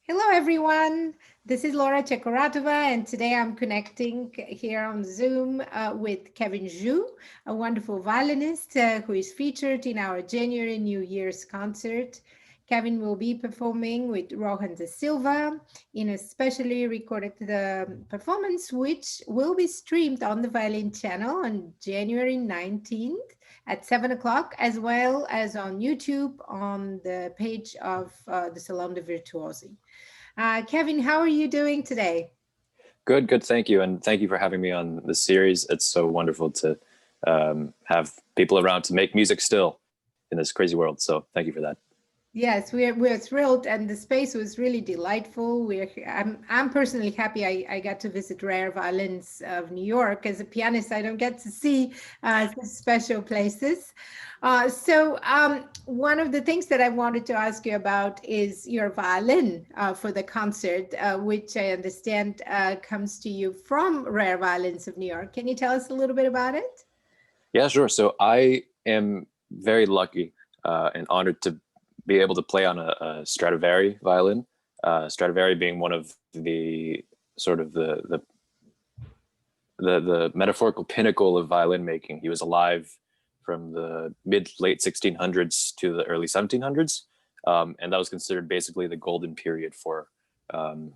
Hello, everyone. This is Lora Tchekoratova, and today I'm connecting here on Zoom with Kevin Zhu, a wonderful violinist who is featured in our January New Year's concert. Kevin will be performing with Rohan de Silva in a specially recorded performance, which will be streamed on the Violin channel on January 19th at 7 o'clock, as well as on YouTube on the page of the Salon de Virtuosi. Kevin, how are you doing today? Good, good. Thank you. And thank you for having me on this series. It's so wonderful to have people around to make music still in this crazy world. So thank you for that. Yes, we're thrilled, and the space was really delightful. I'm personally happy I got to visit Rare Violins of New York. As a pianist, I don't get to see such special places. One of the things that I wanted to ask you about is your violin for the concert, which I understand comes to you from Rare Violins of New York. Can you tell us a little bit about it? Yeah, sure. So I am very lucky and honored to be able to play on a Stradivari violin. Stradivari being one of the sort of the metaphorical pinnacle of violin making. He was alive from the late 1600s to the early 1700s, and that was considered basically the golden period for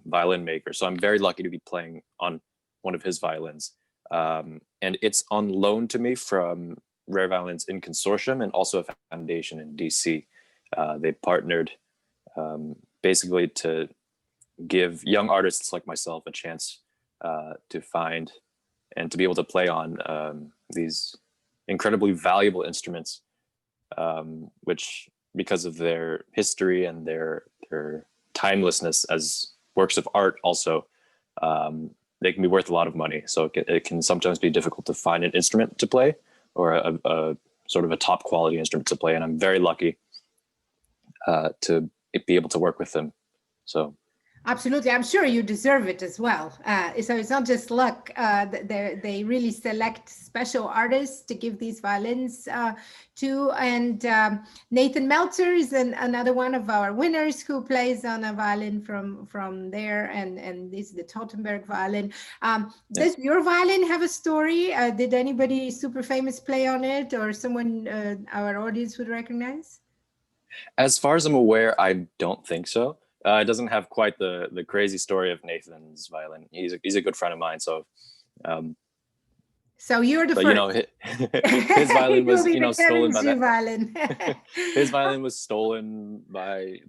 violin makers. So I'm very lucky to be playing on one of his violins, and it's on loan to me from Rare Violins in Consortium and also a foundation in DC. They partnered basically to give young artists like myself a chance to find and to be able to play on these incredibly valuable instruments, which, because of their history and their timelessness as works of art, also they can be worth a lot of money. So it can sometimes be difficult to find an instrument to play, or a sort of a top quality instrument to play. And I'm very lucky to be able to work with them. So absolutely, I'm sure you deserve it as well. So it's not just luck. They really select special artists to give these violins to. And Nathan Meltzer is another one of our winners who plays on a violin from there, and this is the Tottenberg violin. Does your violin have a story? Did anybody super famous play on it, or someone our audience would recognize? As far as I'm aware, I don't think so. It doesn't have quite the crazy story of Nathan's violin. He's a good friend of mine. So so you're the first. You know, his violin was stolen by that. Violin. His violin was stolen by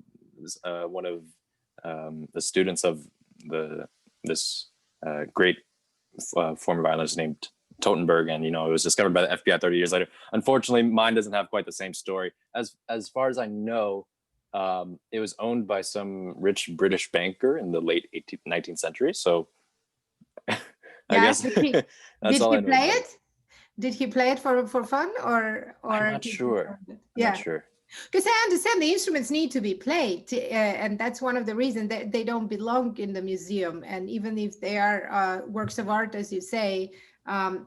one of the students of this great former violinist named Tottenberg, and it was discovered by the FBI 30 years later. Unfortunately, mine doesn't have quite the same story. As far as I know, it was owned by some rich British banker in the late 19th century. So I guess that's all I know. Play it? Did he play it for fun, or I'm not sure. I'm not sure. Because I understand the instruments need to be played, and that's one of the reasons that they don't belong in the museum. And even if they are works of art, as you say,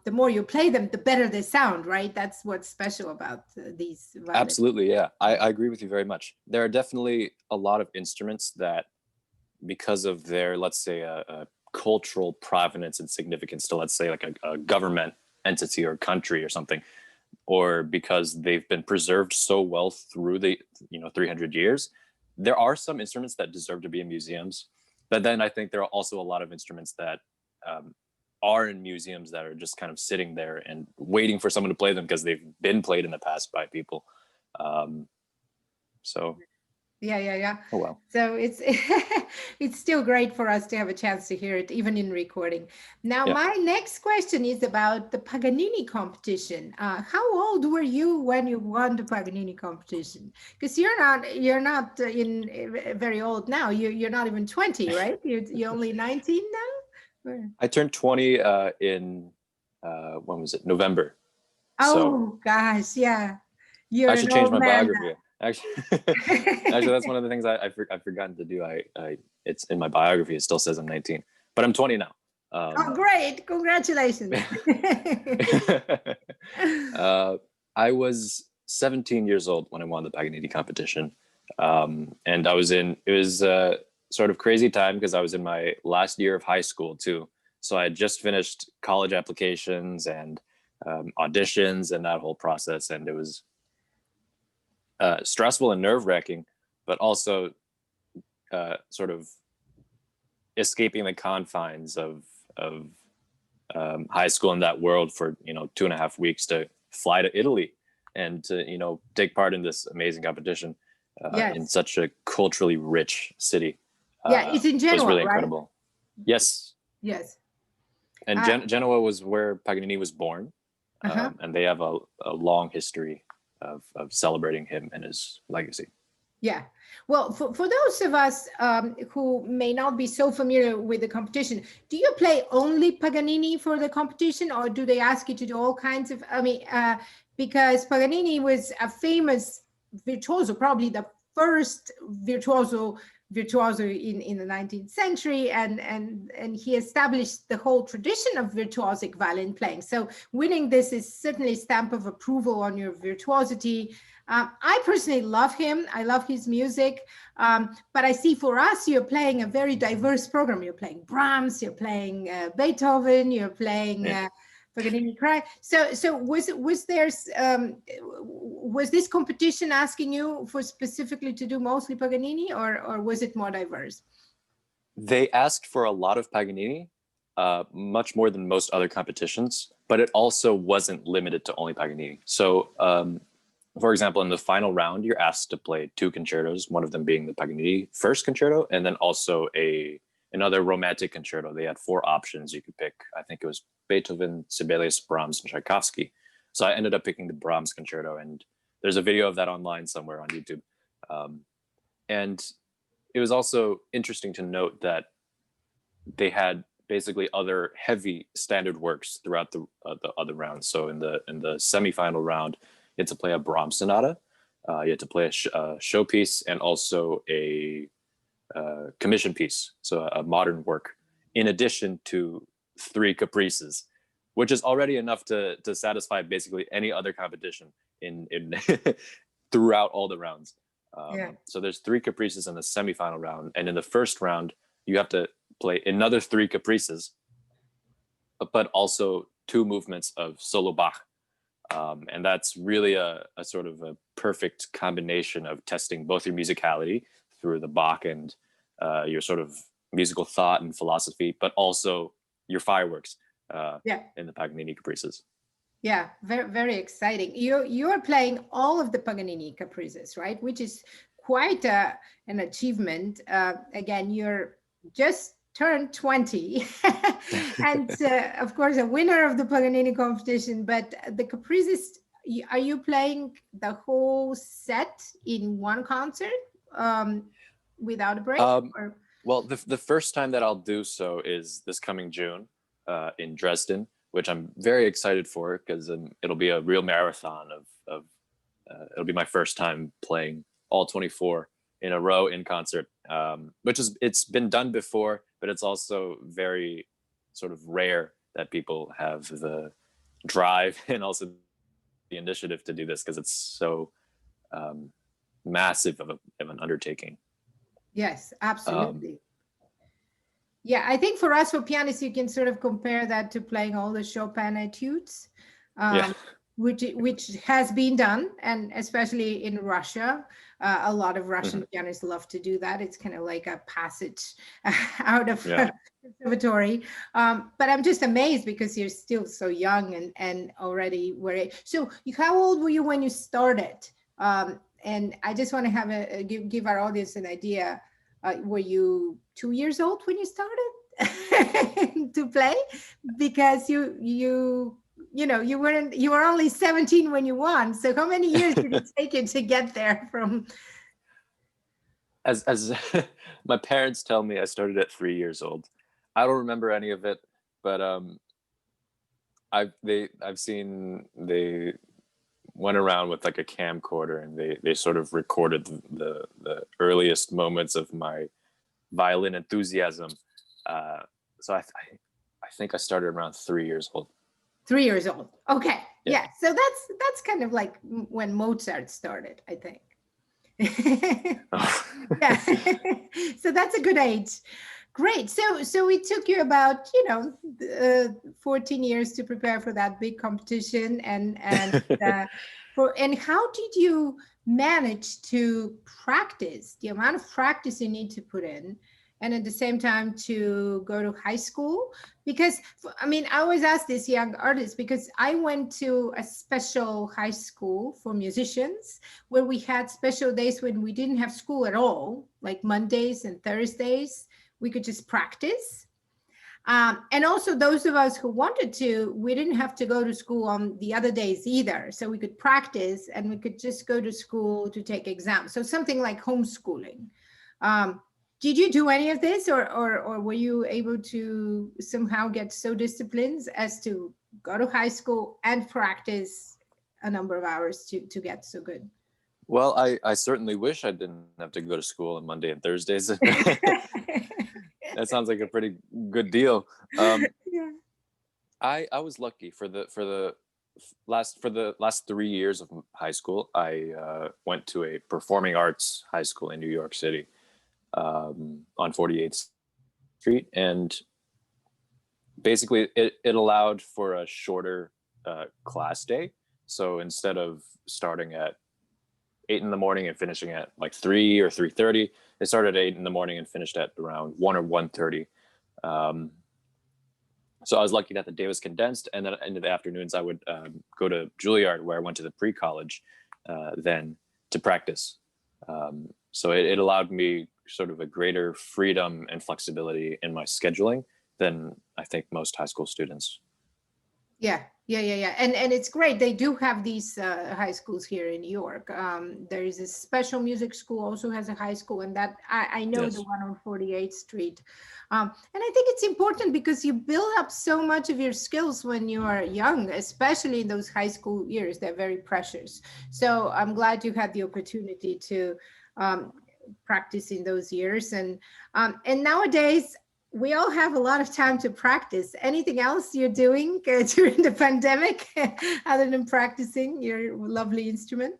the more you play them, the better they sound, right? That's what's special about these violins. Absolutely, yeah. I agree with you very much. There are definitely a lot of instruments that, because of their, let's say, a cultural provenance and significance to, let's say, like a government entity or country or something, or because they've been preserved so well through the 300 years, there are some instruments that deserve to be in museums. But then I think there are also a lot of instruments that are in museums that are just kind of sitting there and waiting for someone to play them because they've been played in the past by people. So yeah. Oh well. So it's it's still great for us to have a chance to hear it, even in recording. Now, my next question is about the Paganini competition. How old were you when you won the Paganini competition? Because you're not very old now. You're not even 20, right? You're only 19 now. I turned 20 in when was it? November. Oh gosh, yeah. I should change my biography. Actually, that's one of the things I've forgotten to do. It's in my biography. It still says I'm 19, but I'm 20 now. Oh, great! Congratulations. I was 17 years old when I won the Paganini competition, and I was in. It was sort of crazy time because I was in my last year of high school too. So I had just finished college applications and auditions and that whole process. And it was stressful and nerve-wracking, but also sort of escaping the confines of high school in that world for 2.5 weeks to fly to Italy and to take part in this amazing competition in Yes. such a culturally rich city. Yeah, it's in It was Genoa, really right? incredible. Yes. Yes. And Genoa was where Paganini was born, and they have a long history of celebrating him and his legacy. Yeah. Well, for those of us who may not be so familiar with the competition, do you play only Paganini for the competition, or do they ask you to do all kinds of, because Paganini was a famous virtuoso, probably the first virtuoso in the 19th century, and he established the whole tradition of virtuosic violin playing. So winning this is certainly a stamp of approval on your virtuosity. I personally love him. I love his music. But I see for us, you're playing a very diverse program. You're playing Brahms, you're playing Beethoven, you're playing Paganini. So was this competition asking you for specifically to do mostly Paganini, or was it more diverse? They asked for a lot of Paganini, much more than most other competitions, but it also wasn't limited to only Paganini. So for example, in the final round, you're asked to play 2 concertos, one of them being the Paganini first concerto, and then also another romantic concerto. They had 4 options you could pick. I think it was Beethoven, Sibelius, Brahms, and Tchaikovsky. So I ended up picking the Brahms concerto, and there's a video of that online somewhere on YouTube. And it was also interesting to note that they had basically other heavy standard works throughout the other rounds. So in the semifinal round, you had to play a Brahms sonata, you had to play a showpiece, and also a commission piece, so a modern work, in addition to 3 caprices, which is already enough to satisfy basically any other competition in throughout all the rounds. So there's 3 caprices in the semifinal round, and in the first round, you have to play another 3 caprices, but also 2 movements of solo Bach. And that's really a sort of a perfect combination of testing both your musicality through the Bach and your sort of musical thought and philosophy, but also your fireworks in the Paganini Caprices. Yeah, very, very exciting. You're playing all of the Paganini Caprices, right? Which is quite an achievement. Again, you're just turned 20 and of course a winner of the Paganini competition, but the Caprices, are you playing the whole set in one concert without a break? Well, the first time that I'll do so is this coming June in Dresden, which I'm very excited for because it'll be a real marathon of it'll be my first time playing all 24 in a row in concert, it's been done before, but it's also very sort of rare that people have the drive and also the initiative to do this because it's so massive of an undertaking. Yes, absolutely. Yeah, I think for us, for pianists, you can sort of compare that to playing all the Chopin etudes, which has been done, and especially in Russia, a lot of Russian pianists love to do that. It's kind of like a passage out of conservatory. But I'm just amazed because you're still so young and already were. So how old were you when you started? And I just want to have give our audience an idea. Were you 2 years old when you started to play? Because you were only 17 when you won. So how many years did it take you to get there from? As my parents tell me, I started at 3 years old. I don't remember any of it, but I've seen they went around with like a camcorder and they sort of recorded the earliest moments of my violin enthusiasm. So I think I started around 3 years old. 3 years old. Okay. Yeah. So that's kind of like when Mozart started, I think. Yeah. So that's a good age. Great. So it took you about, 14 years to prepare for that big competition, and how did you manage to practice the amount of practice you need to put in, and at the same time to go to high school? Because I mean, I always ask these young artists, because I went to a special high school for musicians where we had special days when we didn't have school at all, like Mondays and Thursdays. We could just practice. And also, those of us who wanted to, we didn't have to go to school on the other days either. So we could practice and we could just go to school to take exams. So something like homeschooling. Um, did you do any of this, or were you able to somehow get so disciplined as to go to high school and practice a number of hours to get so good? Well, I certainly wish I didn't have to go to school on Monday and Thursdays. That sounds like a pretty good deal. Yeah. I was lucky for the last 3 years of high school. I went to a performing arts high school in New York City, on 48th Street, and basically it allowed for a shorter class day. So instead of starting at 8 in the morning and finishing at like 3 or 3:30, it started at 8 in the morning and finished at around 1 or 1:30. So I was lucky that the day was condensed, and then in the afternoons I would go to Juilliard, where I went to the pre-college then to practice. So it allowed me sort of a greater freedom and flexibility in my scheduling than I think most high school students. Yeah. And it's great. They do have these high schools here in New York. There is a special music school also has a high school, and that I know the Yes. one on 48th Street. And I think it's important because you build up so much of your skills when you are young, especially in those high school years. They're very precious. So I'm glad you had the opportunity to practice in those years. And nowadays, we all have a lot of time to practice. Anything else you're doing during the pandemic other than practicing your lovely instrument?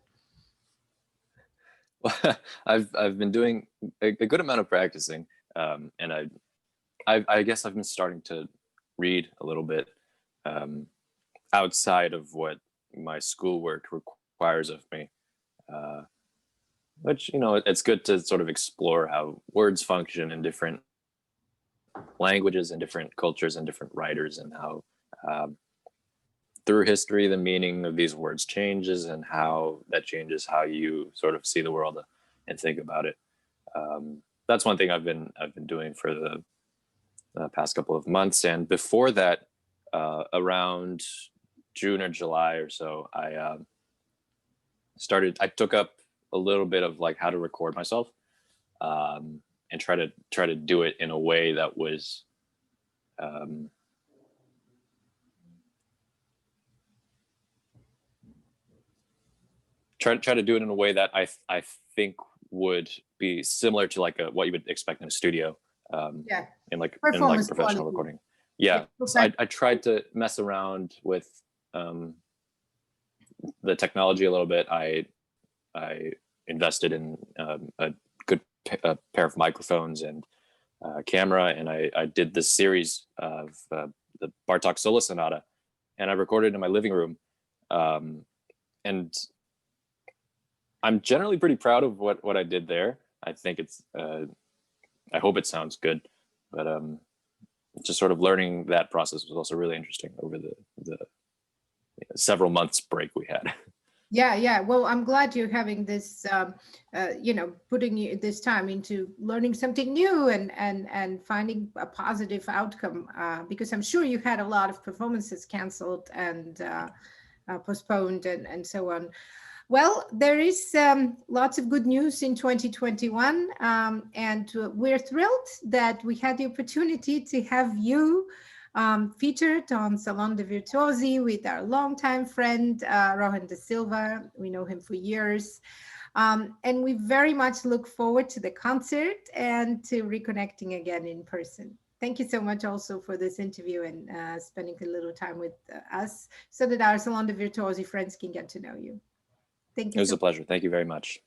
Well, I've been doing a good amount of practicing, and I guess I've been starting to read a little bit outside of what my schoolwork requires of me. Which, it's good to sort of explore how words function in different languages and different cultures and different writers, and how through history the meaning of these words changes, and how that changes how you sort of see the world and think about it. That's one thing I've been doing for the past couple of months. And before that, around June or July or so, I took up a little bit of like how to record myself, and try to do it in a way that was try to do it in a way that I think would be similar to like what you would expect in a studio, Yeah, in like performance professional quality. recording. Yeah, so I tried to mess around with the technology a little bit. I invested in a good pair of microphones and camera, and I did this series of the Bartok Solo Sonata, and I recorded in my living room, and I'm generally pretty proud of what I did there. I think I hope it sounds good, but just sort of learning that process was also really interesting over the several months break we had. Yeah. Well, I'm glad you're having this, putting this time into learning something new and finding a positive outcome. Because I'm sure you had a lot of performances canceled and postponed and so on. Well, there is lots of good news in 2021, and we're thrilled that we had the opportunity to have you featured on Salon de Virtuosi with our longtime friend, Rohan de Silva. We know him for years. And we very much look forward to the concert and to reconnecting again in person. Thank you so much also for this interview and spending a little time with us so that our Salon de Virtuosi friends can get to know you. Thank It you was so a much. pleasure. Thank you very much.